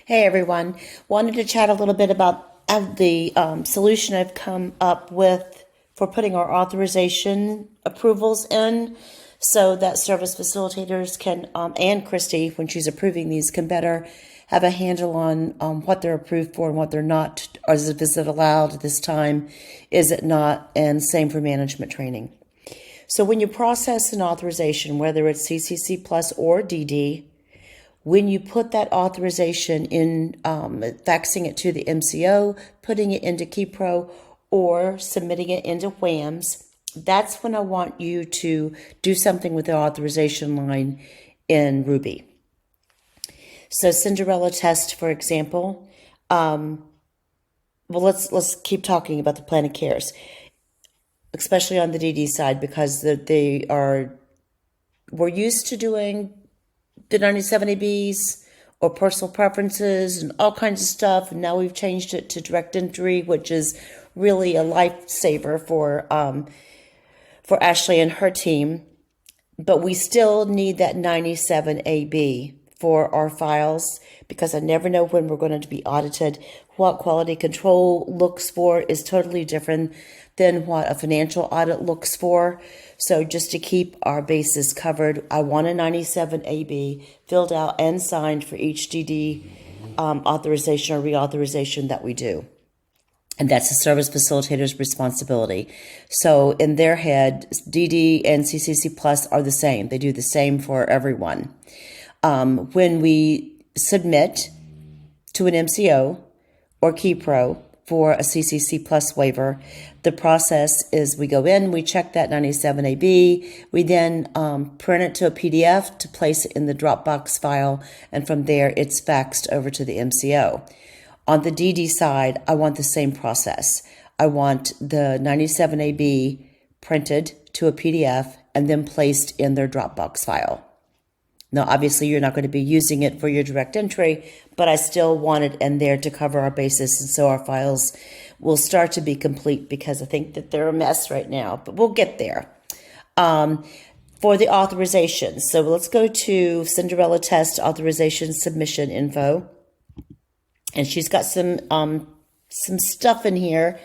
Hey everyone, wanted to chat a little bit about the solution I've come up with for putting our authorization approvals in so that service facilitators can, and Christy, when she's approving these, can better have a handle on what they're approved for and what they're not. Or is it allowed at this time? Is it not? And same for management training. So when you process an authorization, whether it's CCC Plus or DD, when you put that authorization in, faxing it to the MCO, putting it into KeyPro, or submitting it into WHAMS, that's when I want you to do something with the authorization line in Ruby. So Cinderella test, for example. Well, let's keep talking about the plan of cares, especially on the DD side, because we're used to doing the 97ABs or personal preferences and all kinds of stuff. And now we've changed it to direct entry, which is really a lifesaver for Ashley and her team. But we still need that 97AB for our files because I never know when we're going to be audited. What quality control looks for is totally different than what a financial audit looks for. So just to keep our bases covered, I want a 97AB filled out and signed for each DD authorization or reauthorization that we do. And that's the service facilitator's responsibility. So in their head, DD and CCC Plus are the same. They do the same for everyone. When we submit to an MCO or KeyPro for a CCC Plus waiver, the process is we go in, we check that 97AB, we then print it to a PDF to place it in the Dropbox file, and from there it's faxed over to the MCO. On the DD side, I want the same process. I want the 97AB printed to a PDF and then placed in their Dropbox file. Now, obviously, you're not going to be using it for your direct entry, but I still want it in there to cover our bases, and so our files will start to be complete because I think that they're a mess right now, but we'll get there. For the authorization, so let's go to Cinderella Test Authorization Submission Info, and she's got some stuff in here,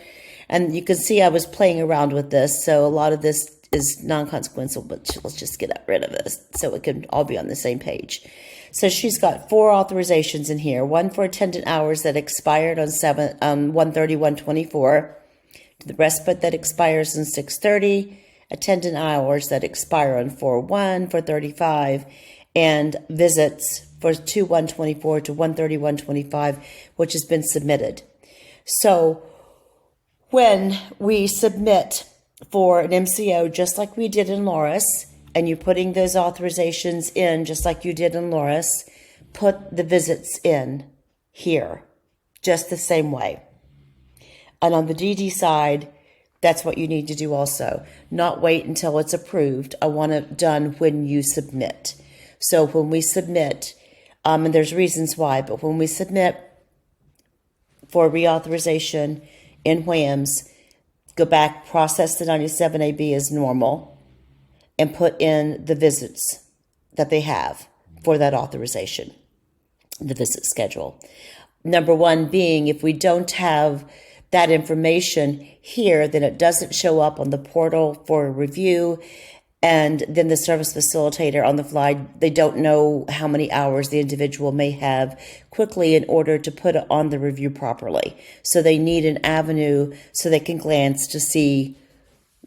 and you can see I was playing around with this, so a lot of this is non-consequential, but let's just get rid of this so it can all be on the same page. So she's got 4 authorizations in here. One for attendant hours that expired on 1/30/124, the respite that expires on 6/30, attendant hours that expire on 4/1/35, and visits for 2/1/24 to 1/30/125, which has been submitted. So when we submit for an MCO, just like we did in Loris, and you're putting those authorizations in just like you did in Loris, put the visits in here, just the same way. And on the DD side, that's what you need to do also. Not wait until it's approved. I want it done when you submit. So when we submit, and there's reasons why, but when we submit for reauthorization in WHAMS, go back, process the 97AB as normal, and put in the visits that they have for that authorization, the visit schedule. Number one being, if we don't have that information here, then it doesn't show up on the portal for review, and then the service facilitator on the fly, they don't know how many hours the individual may have quickly in order to put it on the review properly. So they need an avenue so they can glance to see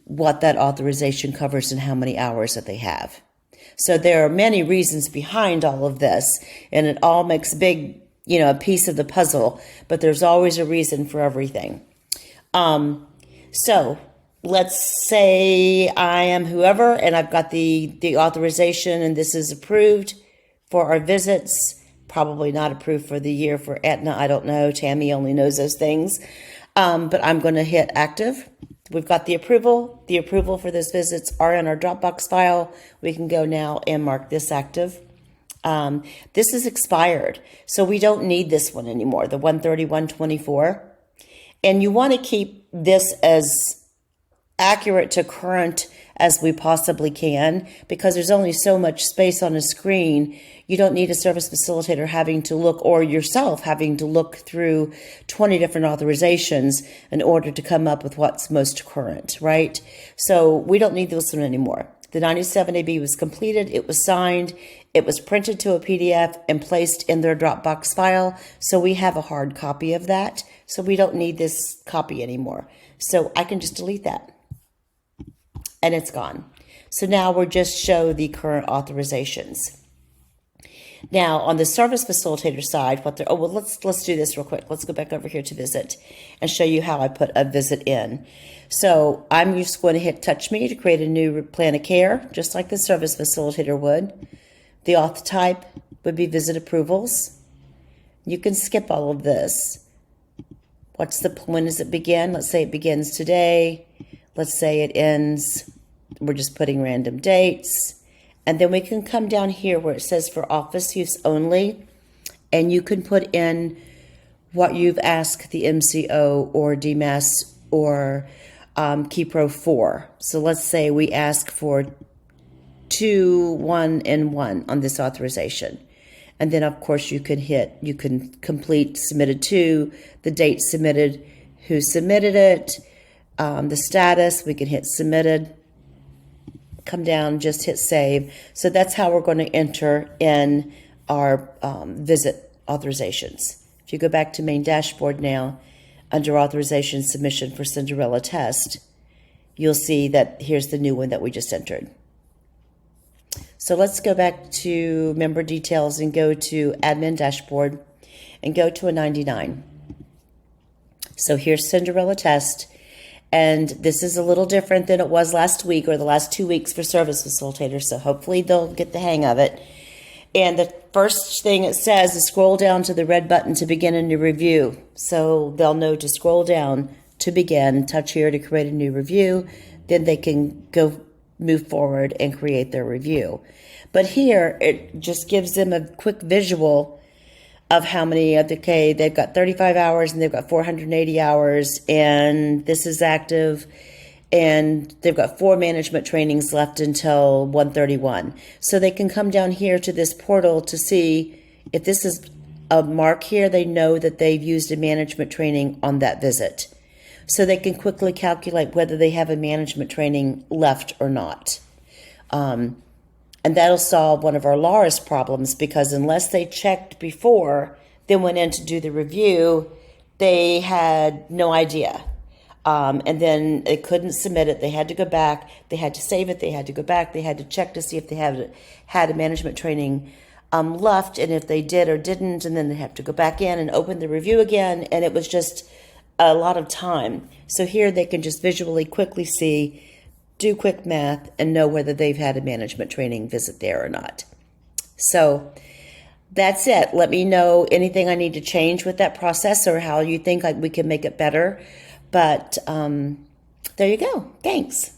what that authorization covers and how many hours that they have. So there are many reasons behind all of this, and it all makes a piece of the puzzle, but there's always a reason for everything. So let's say I am whoever, and I've got the authorization, and this is approved for our visits, probably not approved for the year for Aetna. I don't know. Tammy only knows those things. But I'm going to hit active. We've got the approval. The approval for those visits are in our Dropbox file. We can go now and mark this active. This is expired, so we don't need this one anymore, the 1/30/124. And you want to keep this as accurate to current as we possibly can, because there's only so much space on a screen. You don't need a service facilitator having to look, or yourself having to look through 20 different authorizations in order to come up with what's most current, right? So we don't need this one anymore. The 97AB was completed, it was signed, it was printed to a PDF and placed in their Dropbox file. So we have a hard copy of that. So we don't need this copy anymore. So I can just delete that. And it's gone. So now we'll just show the current authorizations. Now on the service facilitator side, let's do this real quick. Let's go back over here to visit and show you how I put a visit in. So I'm just going to hit touch me to create a new plan of care, just like the service facilitator would. The auth type would be visit approvals. You can skip all of this. When does it begin? Let's say it begins today. Let's say it ends, we're just putting random dates. And then we can come down here where it says for office use only, and you can put in what you've asked the MCO or DMAS or KeyPro for. So let's say we ask for 2, 1, and 1 on this authorization. And then, of course, you can complete submitted to, the date submitted, who submitted it, the status, we can hit submitted, come down, just hit save. So that's how we're going to enter in our visit authorizations. If you go back to main dashboard now, under authorization submission for Cinderella test, you'll see that here's the new one that we just entered. So let's go back to member details and go to admin dashboard and go to a 99. So here's Cinderella test. And this is a little different than it was last week or the last 2 weeks for service facilitators. So hopefully they'll get the hang of it. And the first thing it says is scroll down to the red button to begin a new review. So they'll know to scroll down to begin, touch here to create a new review. Then they can move forward and create their review. But here it just gives them a quick visual of how many, okay, they've got 35 hours and they've got 480 hours and this is active and they've got 4 management trainings left until 131. So they can come down here to this portal to see if this is a mark here, they know that they've used a management training on that visit. So they can quickly calculate whether they have a management training left or not. And that'll solve one of our largest problems, because unless they checked before, then went in to do the review, they had no idea. And then they couldn't submit it. They had to go back. They had to save it. They had to go back. They had to check to see if they had a management training left, and if they did or didn't, and then they have to go back in and open the review again. And it was just a lot of time. So here they can just visually quickly see, do quick math, and know whether they've had a management training visit there or not. So that's it. Let me know anything I need to change with that process or how you think we can make it better. But there you go. Thanks.